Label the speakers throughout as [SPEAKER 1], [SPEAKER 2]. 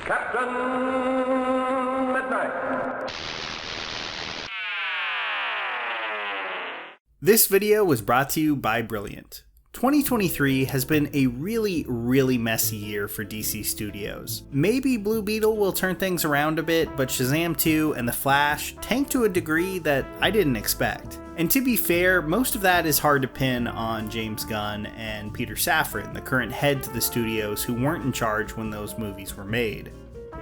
[SPEAKER 1] Captain Midnight.
[SPEAKER 2] This video was brought to you by Brilliant. 2023 has been a really messy year for DC Studios. Maybe Blue Beetle will turn things around a bit, but Shazam 2 and The Flash tanked to a degree that I didn't expect. And to be fair, most of that is hard to pin on James Gunn and Peter Safran, the current heads of the studios who weren't in charge when those movies were made.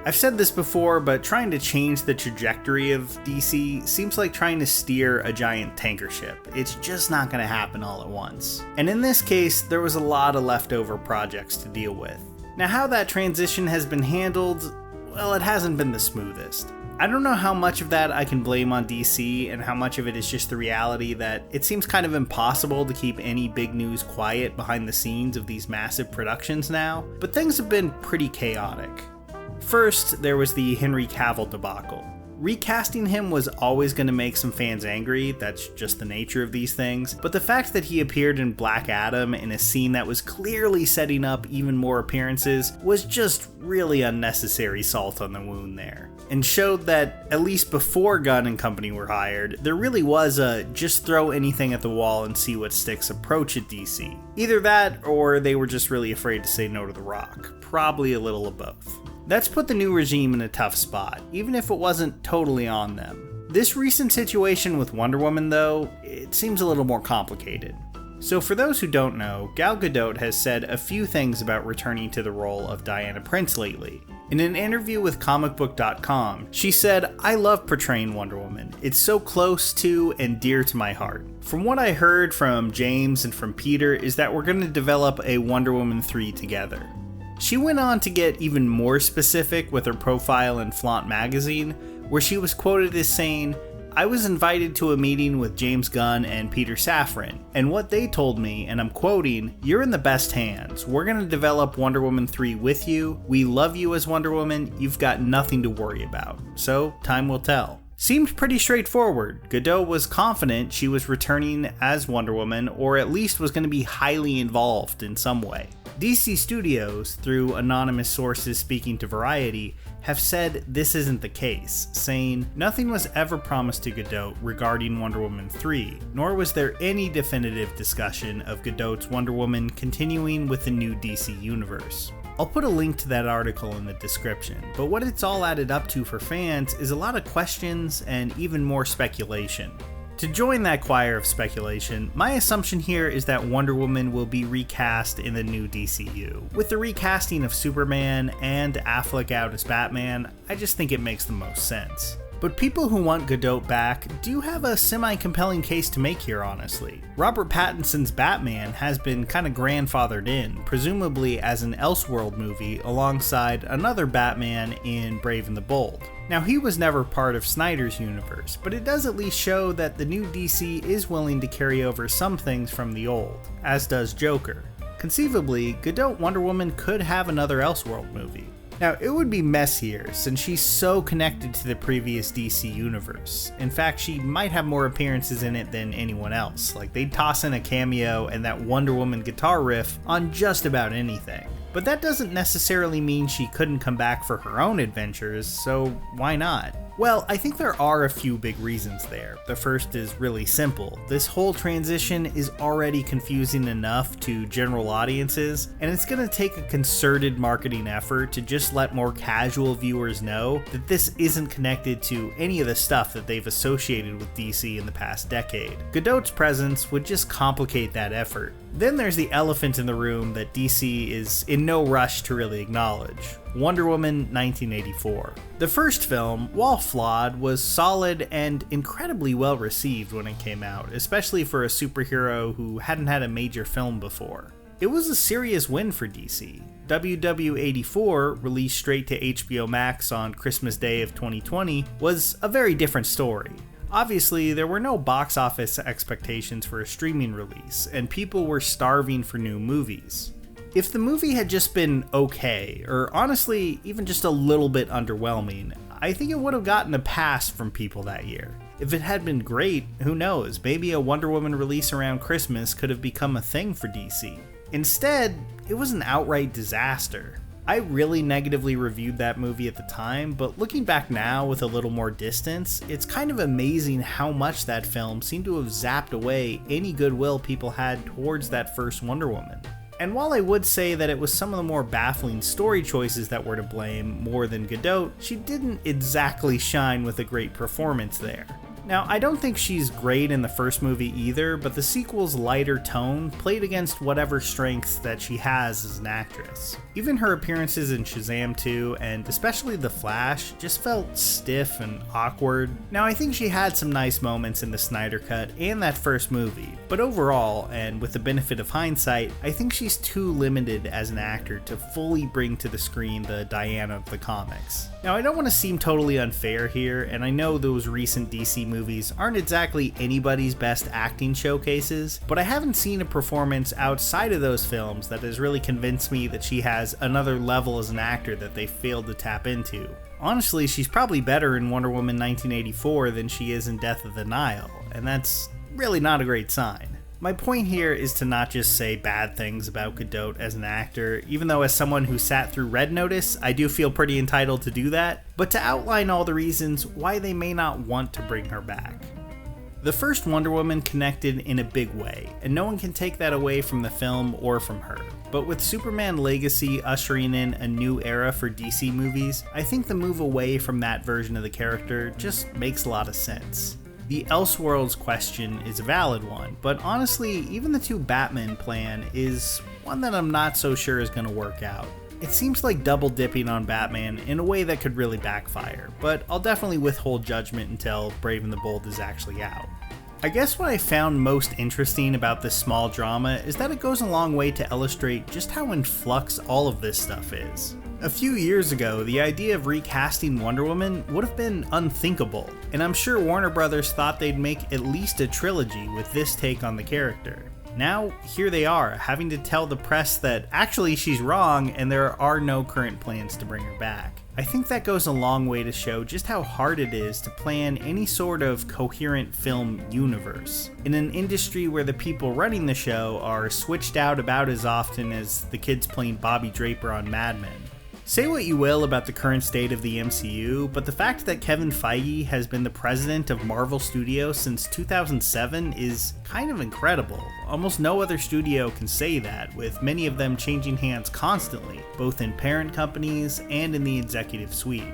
[SPEAKER 2] I've said this before, but trying to change the trajectory of DC seems like trying to steer a giant tanker ship. It's just not going to happen all at once. And in this case, there was a lot of leftover projects to deal with. Now, how that transition has been handled, well, it hasn't been the smoothest. I don't know how much of that I can blame on DC and how much of it is just the reality that it seems kind of impossible to keep any big news quiet behind the scenes of these massive productions now, but things have been pretty chaotic. First, there was the Henry Cavill debacle. Recasting him was always going to make some fans angry, that's just the nature of these things, but the fact that he appeared in Black Adam in a scene that was clearly setting up even more appearances was just really unnecessary salt on the wound there, and showed that, at least before Gunn and company were hired, there really was a just throw anything at the wall and see what sticks approach at DC. Either that, or they were just really afraid to say no to The Rock. Probably a little of both. That's put the new regime in a tough spot, even if it wasn't totally on them. This recent situation with Wonder Woman, though, it seems a little more complicated. So for those who don't know, Gal Gadot has said a few things about returning to the role of Diana Prince lately. In an interview with comicbook.com, she said, "I love portraying Wonder Woman. It's so close to and dear to my heart. From what I heard from James and from Peter is that we're going to develop a Wonder Woman 3 together." She went on to get even more specific with her profile in Flaunt magazine, where she was quoted as saying, "I was invited to a meeting with James Gunn and Peter Safran, and what they told me, and I'm quoting, 'You're in the best hands. We're going to develop Wonder Woman 3 with you. We love you as Wonder Woman. You've got nothing to worry about. So, time will tell.'" Seemed pretty straightforward. Gadot was confident she was returning as Wonder Woman, or at least was going to be highly involved in some way. DC Studios, through anonymous sources speaking to Variety, have said this isn't the case, saying nothing was ever promised to Gadot regarding Wonder Woman 3, nor was there any definitive discussion of Gadot's Wonder Woman continuing with the new DC universe. I'll put a link to that article in the description, but what it's all added up to for fans is a lot of questions and even more speculation. To join that choir of speculation, my assumption here is that Wonder Woman will be recast in the new DCU. With the recasting of Superman and Affleck out as Batman, I just think it makes the most sense. But people who want Gadot back do have a semi-compelling case to make here, honestly. Robert Pattinson's Batman has been kinda grandfathered in, presumably as an Elseworld movie alongside another Batman in Brave and the Bold. Now, he was never part of Snyder's universe, but it does at least show that the new DC is willing to carry over some things from the old, as does Joker. Conceivably, Gadot Wonder Woman could have another Elseworld movie. Now, it would be messier since she's so connected to the previous DC universe. In fact, she might have more appearances in it than anyone else. Like, they'd toss in a cameo and that Wonder Woman guitar riff on just about anything. But that doesn't necessarily mean she couldn't come back for her own adventures, so why not? Well, I think there are a few big reasons there. The first is really simple. This whole transition is already confusing enough to general audiences, and it's going to take a concerted marketing effort to just let more casual viewers know that this isn't connected to any of the stuff that they've associated with DC in the past decade. Gadot's presence would just complicate that effort. Then there's the elephant in the room that DC is in no rush to really acknowledge. Wonder Woman 1984. The first film, while flawed, was solid and incredibly well received when it came out, especially for a superhero who hadn't had a major film before. It was a serious win for DC. WW84, released straight to HBO Max on Christmas Day of 2020, was a very different story. Obviously, there were no box office expectations for a streaming release, and people were starving for new movies. If the movie had just been okay, or honestly, even just a little bit underwhelming, I think it would have gotten a pass from people that year. If it had been great, who knows, maybe a Wonder Woman release around Christmas could have become a thing for DC. Instead, it was an outright disaster. I really negatively reviewed that movie at the time, but looking back now with a little more distance, it's kind of amazing how much that film seemed to have zapped away any goodwill people had towards that first Wonder Woman. And while I would say that it was some of the more baffling story choices that were to blame more than Gadot, she didn't exactly shine with a great performance there. Now, I don't think she's great in the first movie either, but the sequel's lighter tone played against whatever strengths that she has as an actress. Even her appearances in Shazam 2, and especially The Flash, just felt stiff and awkward. Now, I think she had some nice moments in the Snyder Cut and that first movie, but overall, and with the benefit of hindsight, I think she's too limited as an actor to fully bring to the screen the Diana of the comics. Now, I don't want to seem totally unfair here, and I know those recent DC movies aren't exactly anybody's best acting showcases, but I haven't seen a performance outside of those films that has really convinced me that she has another level as an actor that they failed to tap into. Honestly, she's probably better in Wonder Woman 1984 than she is in Death of the Nile, and that's really not a great sign. My point here is to not just say bad things about Gadot as an actor, even though as someone who sat through Red Notice, I do feel pretty entitled to do that, but to outline all the reasons why they may not want to bring her back. The first Wonder Woman connected in a big way, and no one can take that away from the film or from her. But with Superman Legacy ushering in a new era for DC movies, I think the move away from that version of the character just makes a lot of sense. The Elseworlds question is a valid one, but honestly, even the two Batman plan is one that I'm not so sure is going to work out. It seems like double dipping on Batman in a way that could really backfire, but I'll definitely withhold judgment until Brave and the Bold is actually out. I guess what I found most interesting about this small drama is that it goes a long way to illustrate just how in flux all of this stuff is. A few years ago, the idea of recasting Wonder Woman would have been unthinkable, and I'm sure Warner Brothers thought they'd make at least a trilogy with this take on the character. Now, here they are, having to tell the press that actually she's wrong and there are no current plans to bring her back. I think that goes a long way to show just how hard it is to plan any sort of coherent film universe in an industry where the people running the show are switched out about as often as the kids playing Bobby Draper on Mad Men. Say what you will about the current state of the MCU, but the fact that Kevin Feige has been the president of Marvel Studios since 2007 is kind of incredible. Almost no other studio can say that, with many of them changing hands constantly, both in parent companies and in the executive suite.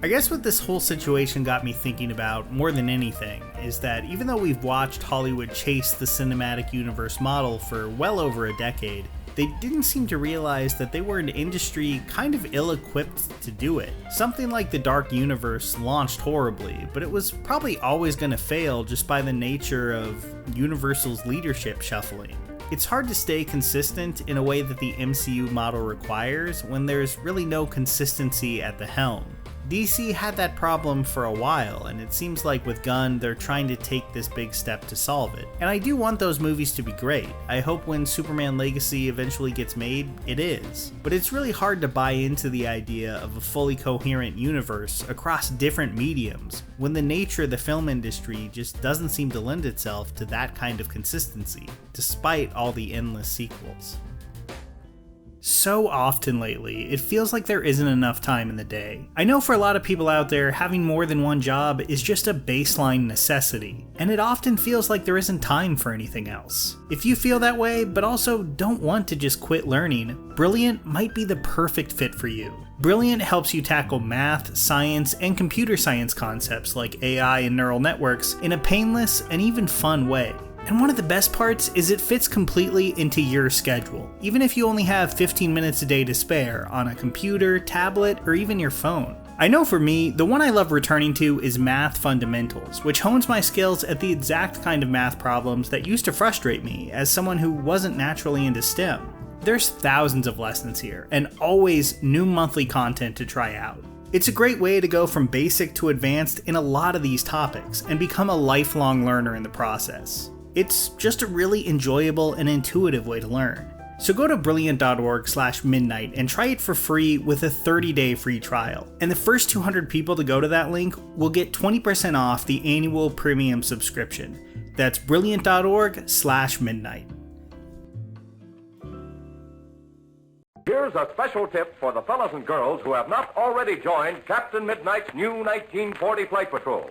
[SPEAKER 2] I guess what this whole situation got me thinking about more than anything is that even though we've watched Hollywood chase the cinematic universe model for well over a decade, they didn't seem to realize that they were an industry kind of ill-equipped to do it. Something like the Dark Universe launched horribly, but it was probably always going to fail just by the nature of Universal's leadership shuffling. It's hard to stay consistent in a way that the MCU model requires when there's really no consistency at the helm. DC had that problem for a while, and it seems like with Gunn, they're trying to take this big step to solve it. And I do want those movies to be great. I hope when Superman Legacy eventually gets made, it is. But it's really hard to buy into the idea of a fully coherent universe across different mediums, when the nature of the film industry just doesn't seem to lend itself to that kind of consistency, despite all the endless sequels. So often lately, it feels like there isn't enough time in the day. I know for a lot of people out there, having more than one job is just a baseline necessity, and it often feels like there isn't time for anything else. If you feel that way, but also don't want to just quit learning, Brilliant might be the perfect fit for you. Brilliant helps you tackle math, science, and computer science concepts like AI and neural networks in a painless and even fun way. And one of the best parts is it fits completely into your schedule, even if you only have 15 minutes a day to spare on a computer, tablet, or even your phone. I know for me, the one I love returning to is Math Fundamentals, which hones my skills at the exact kind of math problems that used to frustrate me as someone who wasn't naturally into STEM. There's thousands of lessons here, and always new monthly content to try out. It's a great way to go from basic to advanced in a lot of these topics, and become a lifelong learner in the process. It's just a really enjoyable and intuitive way to learn. So go to brilliant.org/midnight and try it for free with a 30-day free trial. And the first 200 people to go to that link will get 20% off the annual premium subscription. That's brilliant.org/midnight.
[SPEAKER 1] Here's here's a special tip for the fellas and girls who have not already joined Captain Midnight's new 1940 Flight Patrol.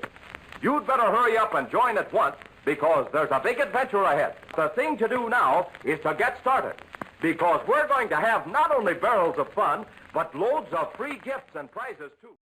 [SPEAKER 1] You'd better hurry up and join at once because there's a big adventure ahead. The thing to do now is to get started because we're going to have not only barrels of fun, but loads of free gifts and prizes, too.